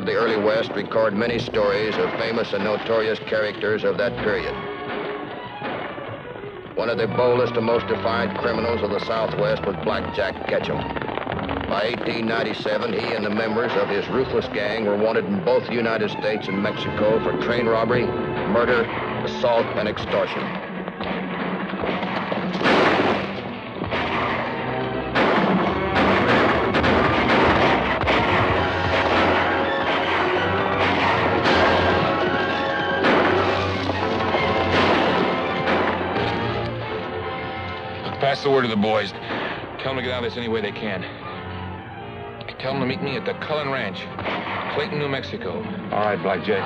of the early West record many stories of famous and notorious characters of that period. One of the boldest and most defiant criminals of the Southwest was Black Jack Ketchum. By 1897, he and the members of his ruthless gang were wanted in both the United States and Mexico for train robbery, murder, assault, and extortion. Pass the word to the boys. Tell them to get out of this any way they can. Tell them to meet me at the Cullen Ranch, Clayton, New Mexico. All right, Black Jack.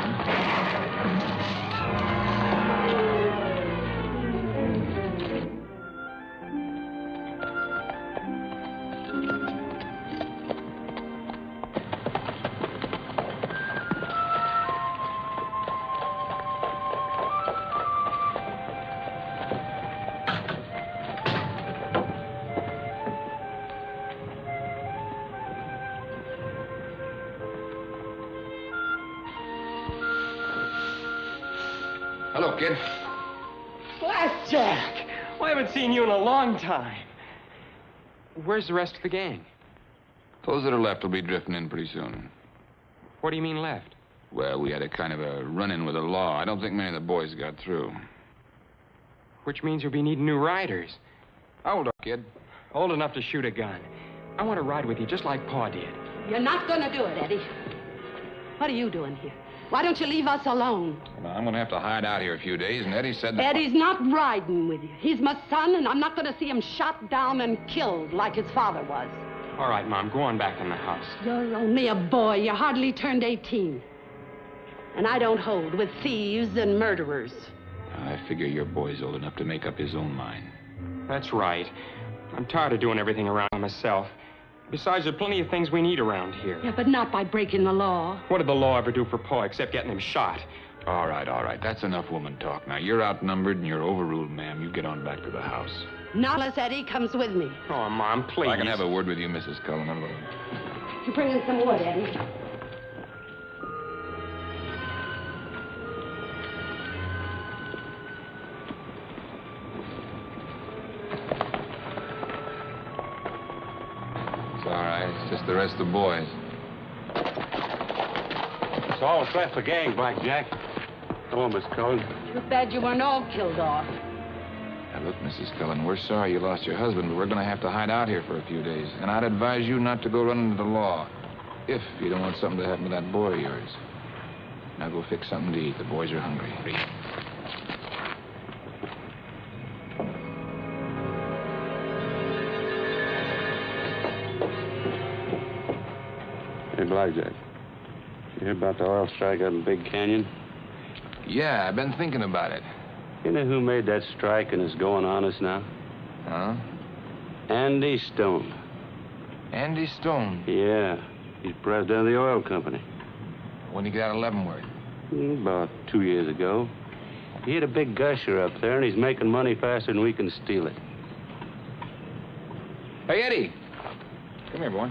Hello, kid. Blackjack! Well, I haven't seen you in a long time. Where's the rest of the gang? Those that are left will be drifting in pretty soon. What do you mean left? Well, we had a kind of a run-in with the law. I don't think many of the boys got through. Which means you'll be needing new riders. How old are you, kid? Old enough to shoot a gun. I want to ride with you just like Pa did. You're not going to do it, Eddie. What are you doing here? Why don't you leave us alone? Well, I'm going to have to hide out here a few days, and Eddie said that... Eddie's not riding with you. He's my son, and I'm not going to see him shot down and killed like his father was. All right, Mom, go on back in the house. You're only a boy. You hardly turned 18. And I don't hold with thieves and murderers. I figure your boy's old enough to make up his own mind. That's right. I'm tired of doing everything around myself. Besides, there are plenty of things we need around here. Yeah, but not by breaking the law. What did the law ever do for Pa except getting him shot? All right. That's enough woman talk. Now, you're outnumbered and you're overruled, ma'am. You get on back to the house. Not unless Eddie comes with me. Oh, Mom, please. I can have a word with you, Mrs. Cullen. You bring in some wood, Eddie. All right, it's just the rest of the boys. It's all set for gang, Black Jack. Hello, Miss Cullen. Too bad you weren't all killed off. Now, look, Mrs. Cullen, we're sorry you lost your husband, but we're going to have to hide out here for a few days. And I'd advise you not to go running into the law. If you don't want something to happen to that boy of yours. Now go fix something to eat. The boys are hungry. Hey, Blackjack. You hear about the oil strike out in Big Canyon? Yeah, I've been thinking about it. You know who made that strike and is going on us now? Huh? Andy Stone. Andy Stone. Yeah. He's president of the oil company. When did he get out of Leavenworth? About 2 years ago. He hit a big gusher up there, and he's making money faster than we can steal it. Hey, Eddie. Come here, boy.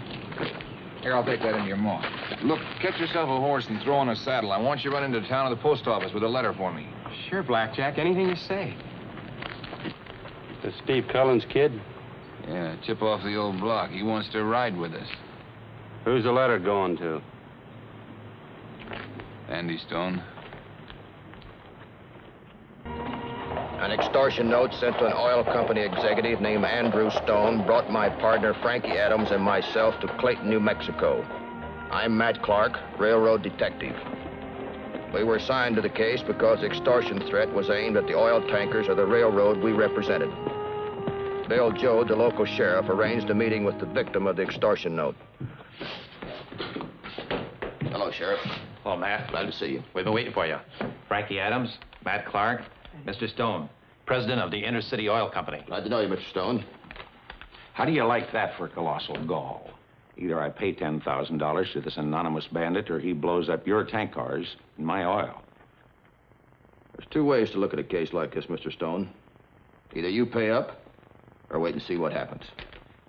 Here, I'll take that into your maw. Look, get yourself a horse and throw on a saddle. I want you to run into town to the post office with a letter for me. Sure, Blackjack. Anything you say. That's Steve Cullen's kid? Yeah, chip off the old block. He wants to ride with us. Who's the letter going to? Andy Stone. An extortion note sent to an oil company executive named Andrew Stone brought my partner Frankie Adams and myself to Clayton, New Mexico. I'm Matt Clark, railroad detective. We were assigned to the case because the extortion threat was aimed at the oil tankers of the railroad we represented. Bill Joe, the local sheriff, arranged a meeting with the victim of the extortion note. Hello, Sheriff. Hello, Matt. Glad to see you. We've been waiting for you. Frankie Adams, Matt Clark, Mr. Stone, president of the Intercity Oil Company. Glad to know you, Mr. Stone. How do you like that for colossal gall? Either I pay $10,000 to this anonymous bandit, or he blows up your tank cars and my oil. There's two ways to look at a case like this, Mr. Stone. Either you pay up, or wait and see what happens.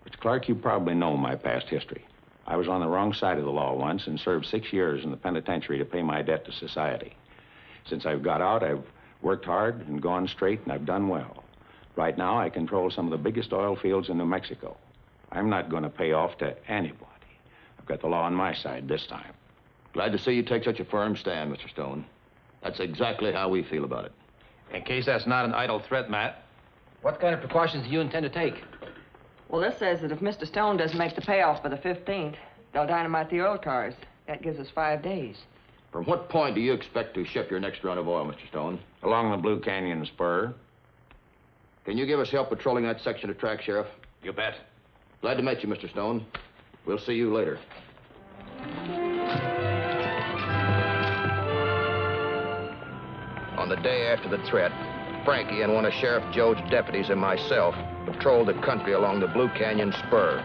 Mr. Clark, you probably know my past history. I was on the wrong side of the law once and served 6 years in the penitentiary to pay my debt to society. Since I've got out, I've worked hard and gone straight, and I've done well. Right now, I control some of the biggest oil fields in New Mexico. I'm not going to pay off to anybody. I've got the law on my side this time. Glad to see you take such a firm stand, Mr. Stone. That's exactly how we feel about it. In case that's not an idle threat, Matt, what kind of precautions do you intend to take? Well, this says that if Mr. Stone doesn't make the payoff by the 15th, they'll dynamite the oil cars. That gives us 5 days. From what point do you expect to ship your next run of oil, Mr. Stone? Along the Blue Canyon spur. Can you give us help patrolling that section of track, Sheriff? You bet. Glad to meet you, Mr. Stone. We'll see you later. On the day after the threat, Frankie and one of Sheriff Joe's deputies and myself patrolled the country along the Blue Canyon spur.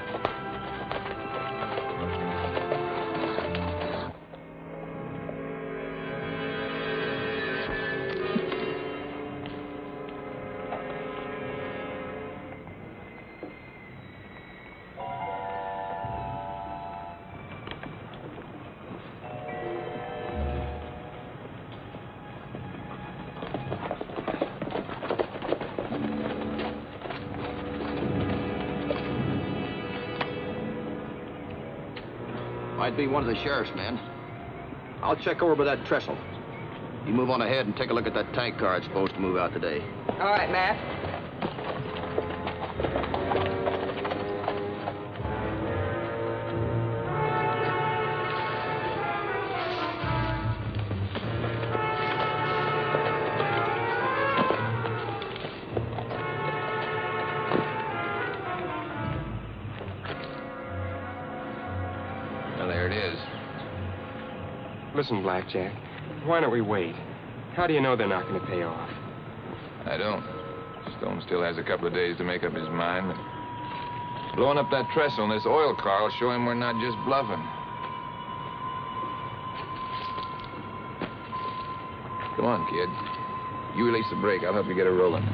Might be one of the sheriff's men. I'll check over by that trestle. You move on ahead and take a look at that tank car it's supposed to move out today. All right, Matt. Listen, Blackjack, why don't we wait? How do you know they're not going to pay off? I don't. Stone still has a couple of days to make up his mind. Blowing up that trestle on this oil car will show him we're not just bluffing. Come on, kid. You release the brake. I'll help you get her rolling.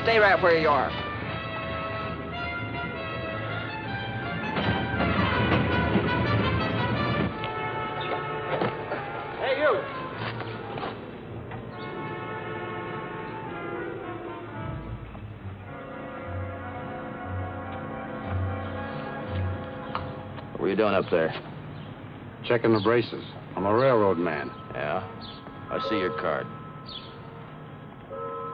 Stay right where you are. Hey, you! What are you doing up there? Checking the braces. I'm a railroad man. Yeah? I see your card.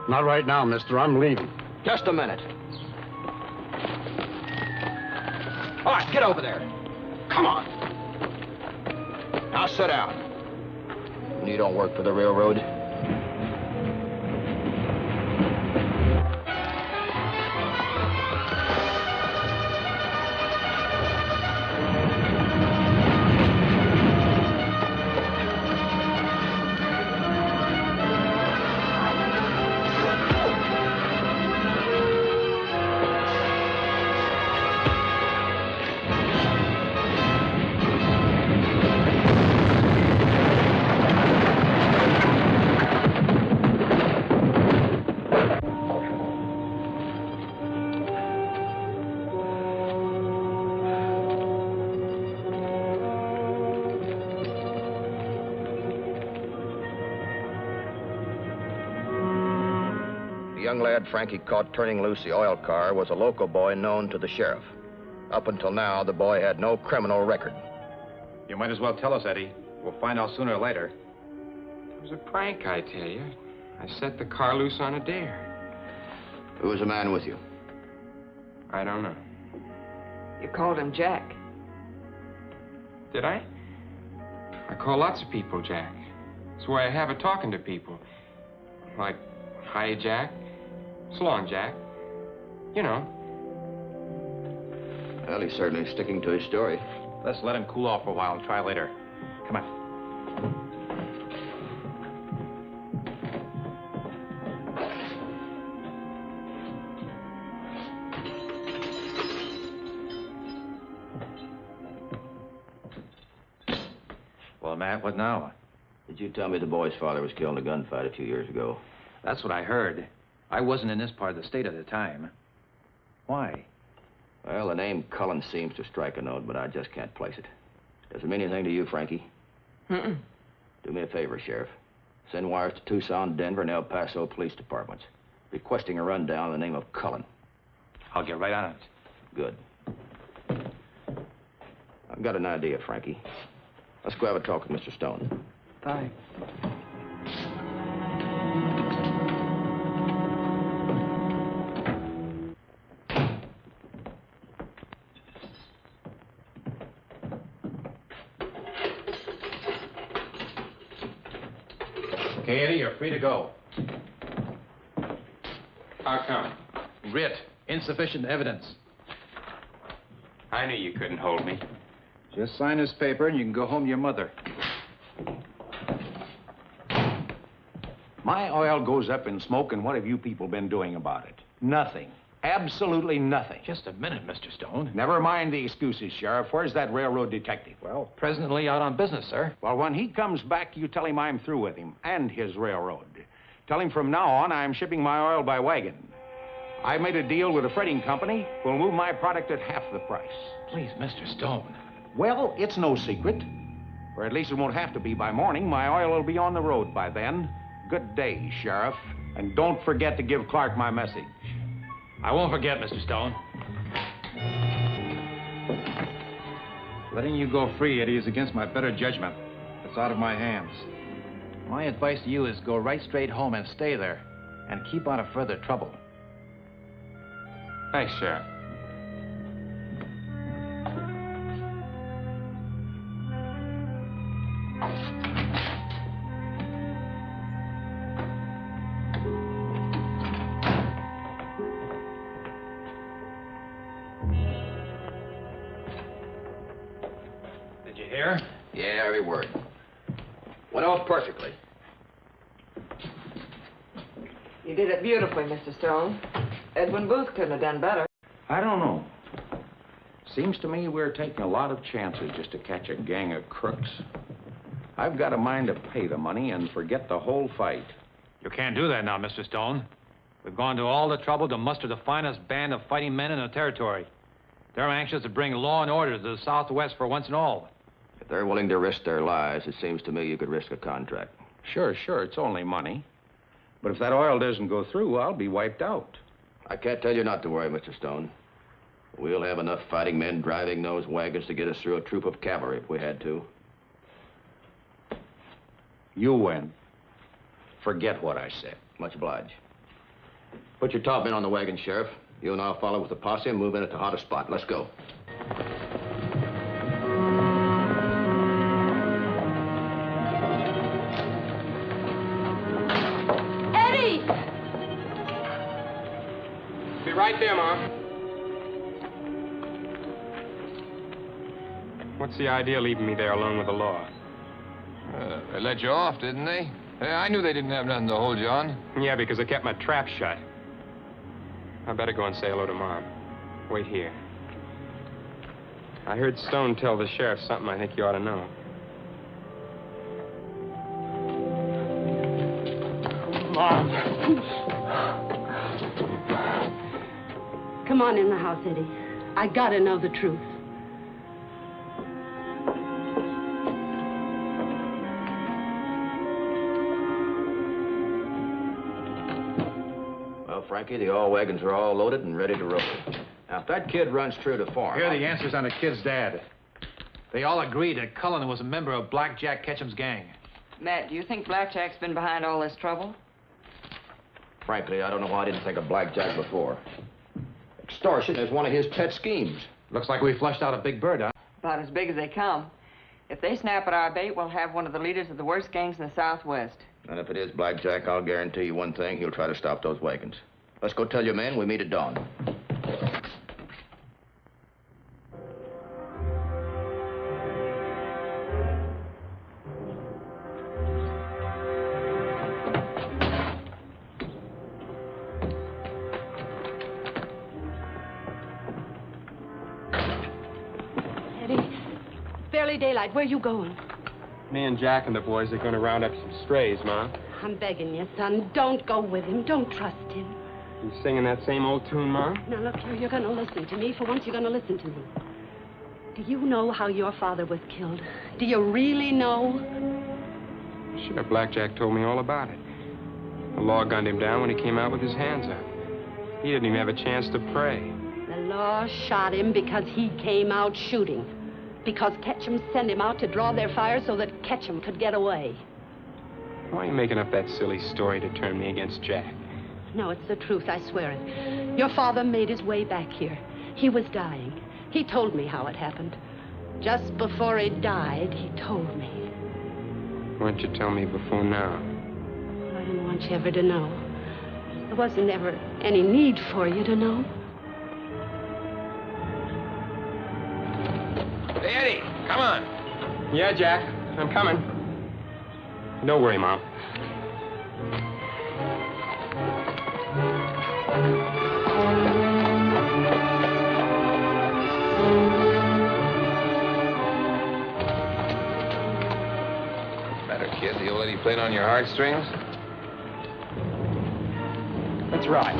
Not right now, mister. I'm leaving. Just a minute. All right, get over there. Come on. Now sit down. You don't work for the railroad. The young lad Frankie caught turning loose the oil car was a local boy known to the sheriff. Up until now, the boy had no criminal record. You might as well tell us, Eddie. We'll find out sooner or later. It was a prank, I tell you. I set the car loose on a dare. Who was the man with you? I don't know. You called him Jack. Did I? I call lots of people Jack. It's the way I have of talking to people. Like, hi, Jack. So long, Jack. You know. Well, he's certainly sticking to his story. Let's let him cool off for a while and try later. Come on. Well, Matt, what now? Did you tell me the boy's father was killed in a gunfight a few years ago? That's what I heard. I wasn't in this part of the state at the time. Why? Well, the name Cullen seems to strike a note, but I just can't place it. Does it mean anything to you, Frankie? Mm-mm. Do me a favor, Sheriff. Send wires to Tucson, Denver, and El Paso police departments, requesting a rundown in the name of Cullen. I'll get right on it. Good. I've got an idea, Frankie. Let's go have a talk with Mr. Stone. Fine. Okay, Eddie, you're free to go. How come? Writ. Insufficient evidence. I knew you couldn't hold me. Just sign this paper and you can go home to your mother. My oil goes up in smoke, and what have you people been doing about it? Nothing. Absolutely nothing. Just a minute, Mr. Stone. Never mind the excuses, Sheriff. Where's that railroad detective? Well, presently out on business, sir. Well, when he comes back, you tell him I'm through with him and his railroad. Tell him from now on I'm shipping my oil by wagon. I made a deal with a freighting company. We'll move my product at half the price. Please, Mr. Stone. Well, it's no secret. Or at least it won't have to be by morning. My oil will be on the road by then. Good day, Sheriff. And don't forget to give Clark my message. I won't forget, Mr. Stone. Letting you go free, Eddie, is against my better judgment. It's out of my hands. My advice to you is go right straight home and stay there. And keep out of further trouble. Thanks, Sheriff. Did you hear? Yeah, every word. Went off perfectly. You did it beautifully, Mr. Stone. Edwin Booth couldn't have done better. I don't know. Seems to me we're taking a lot of chances just to catch a gang of crooks. I've got a mind to pay the money and forget the whole fight. You can't do that now, Mr. Stone. We've gone to all the trouble to muster the finest band of fighting men in the territory. They're anxious to bring law and order to the Southwest for once and all. If they're willing to risk their lives, it seems to me you could risk a contract. Sure, it's only money. But if that oil doesn't go through, I'll be wiped out. I can't tell you not to worry, Mr. Stone. We'll have enough fighting men driving those wagons to get us through a troop of cavalry if we had to. You win. Forget what I said. Much obliged. Put your top men on the wagon, Sheriff. You and I'll follow with the posse and move in at the hottest spot. Let's go. Eddie! Be right there, Mom. What's the idea leaving me there alone with the law? They let you off, didn't they? I knew they didn't have nothing to hold you on. Yeah, because I kept my trap shut. I better go and say hello to Mom. Wait here. I heard Stone tell the sheriff something I think you ought to know. Mom. Come on in the house, Eddie. I gotta know the truth. Well, Frankie, the oil wagons are all loaded and ready to roll. Now, if that kid runs true to form... Here are the answers on the kid's dad. They all agreed that Cullen was a member of Black Jack Ketchum's gang. Matt, do you think Blackjack's been behind all this trouble? Frankly, I don't know why I didn't think of Blackjack before. Extortion is one of his pet schemes. Looks like we flushed out a big bird, huh? About as big as they come. If they snap at our bait, we'll have one of the leaders of the worst gangs in the Southwest. And if it is Blackjack, I'll guarantee you one thing. He'll try to stop those wagons. Let's go tell your men we meet at dawn. Daylight, where you going? Me and Jack and the boys are going to round up some strays, Ma. I'm begging you, son. Don't go with him. Don't trust him. You singing that same old tune, Ma? Now, look here, you're going to listen to me. For once, you're going to listen to me. Do you know how your father was killed? Do you really know? Sure, Blackjack told me all about it. The law gunned him down when he came out with his hands up. He didn't even have a chance to pray. The law shot him because he came out shooting. Because Ketchum sent him out to draw their fire so that Ketchum could get away. Why are you making up that silly story to turn me against Jack? No, it's the truth, I swear it. Your father made his way back here. He was dying. He told me how it happened. Just before he died, he told me. Why didn't you tell me before now? I didn't want you ever to know. There wasn't ever any need for you to know. Hey, Eddie, come on. Yeah, Jack, I'm coming. Don't worry, Mom. Matter, kid, the old lady playing on your heartstrings? That's right.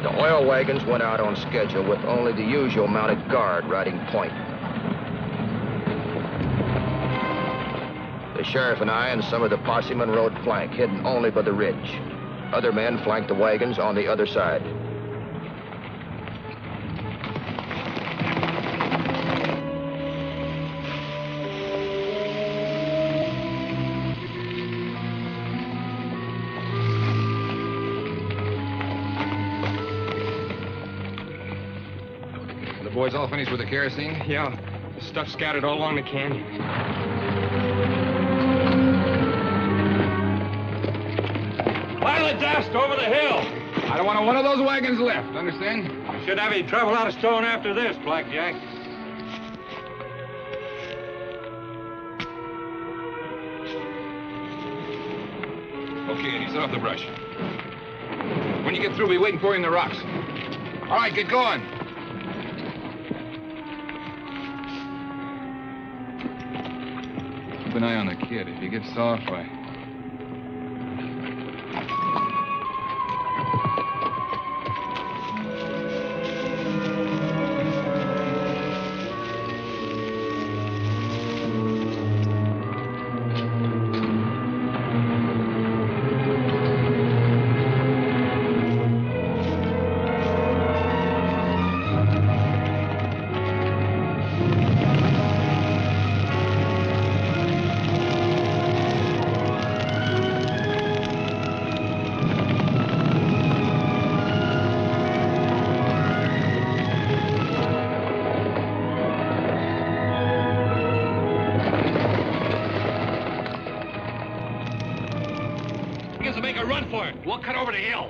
The oil wagons went out on schedule with only the usual mounted guard riding point. The sheriff and I and some of the possemen rode flank, hidden only by the ridge. Other men flanked the wagons on the other side. Boys all finished with the kerosene? Yeah, the stuff scattered all along the canyon. Pile of dust over the hill. I don't want one of those wagons left, understand? Should have any trouble out of stone after this, Blackjack. Okay, Eddie, set off the brush. When you get through, be waiting for you in the rocks. All right, get going. Keep an eye on the kid. If he gets soft, why... We'll cut over the hill.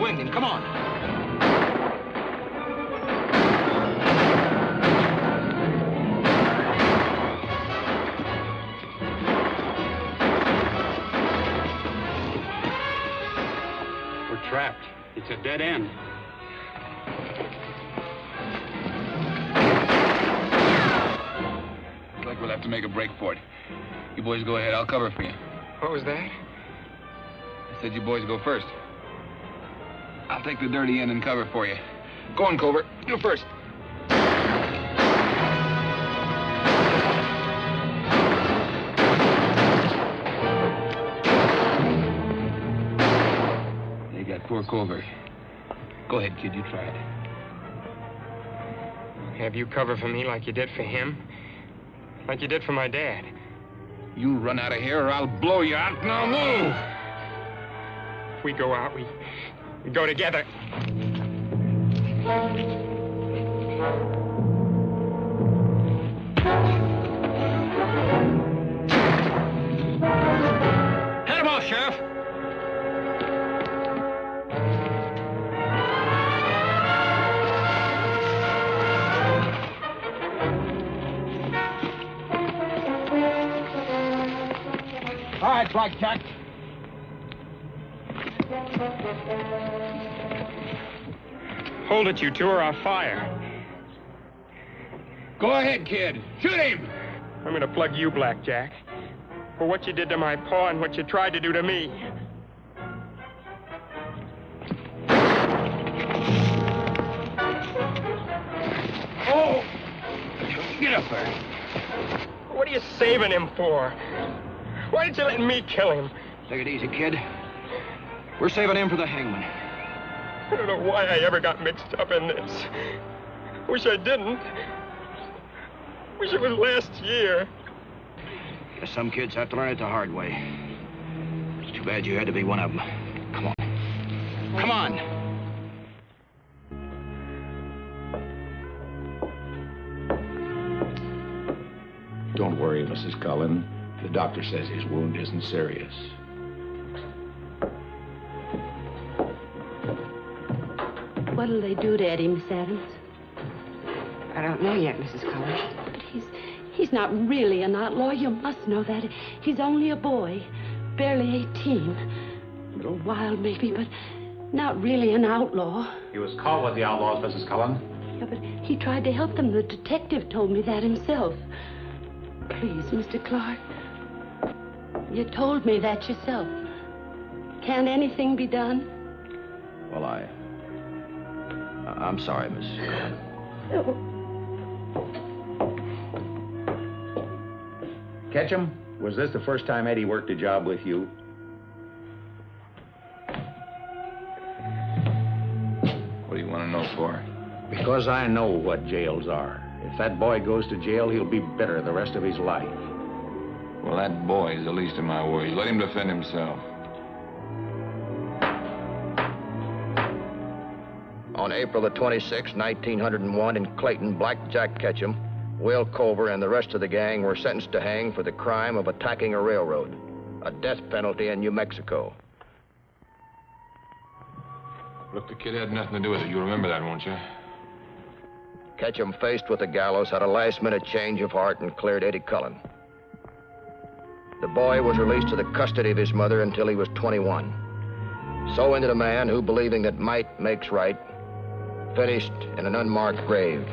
winding. Come on. We're trapped. It's a dead end. Looks like we'll have to make a break for it. You boys go ahead. I'll cover for you. What was that? I said you boys go first. I'll take the dirty end and cover for you. Go on, Covert. You first. They got poor Covert. Go ahead, kid. You try it. Have you cover for me like you did for him? Like you did for my dad? You run out of here or I'll blow you out. Now move! If we go out, we go together. Head him off, Sheriff. All right, Blackjack. Hold it, you two, or I'll fire. Go ahead, kid. Shoot him! I'm gonna plug you, Blackjack, for what you did to my paw and what you tried to do to me. Oh! Get up there. What are you saving him for? Why didn't you let me kill him? Take it easy, kid. We're saving him for the hangman. I don't know why I ever got mixed up in this. Wish I didn't. Wish it was last year. Guess some kids have to learn it the hard way. It's too bad you had to be one of them. Come on. Come on! Don't worry, Mrs. Cullen. The doctor says his wound isn't serious. What'll they do to Eddie, Miss Adams? I don't know yet, Mrs. Cullen. But he's not really an outlaw. You must know that. He's only a boy, barely 18. A little wild, maybe, but not really an outlaw. He was caught with the outlaws, Mrs. Cullen. Yeah, but he tried to help them. The detective told me that himself. Please, Mr. Clark. You told me that yourself. Can't anything be done? Well, I'm sorry, Miss. Oh. Ketchum, was this the first time Eddie worked a job with you? What do you want to know for? Because I know what jails are. If that boy goes to jail, he'll be bitter the rest of his life. Well, that boy's the least of my worries. Let him defend himself. On April the 26th, 1901, in Clayton, Jack Ketchum, Will Culver, and the rest of the gang were sentenced to hang for the crime of attacking a railroad, a death penalty in New Mexico. Look, the kid had nothing to do with it. You remember that, won't you? Ketchum, faced with the gallows, had a last-minute change of heart and cleared Eddie Cullen. The boy was released to the custody of his mother until he was 21. So ended a man who, believing that might makes right, finished in an unmarked grave.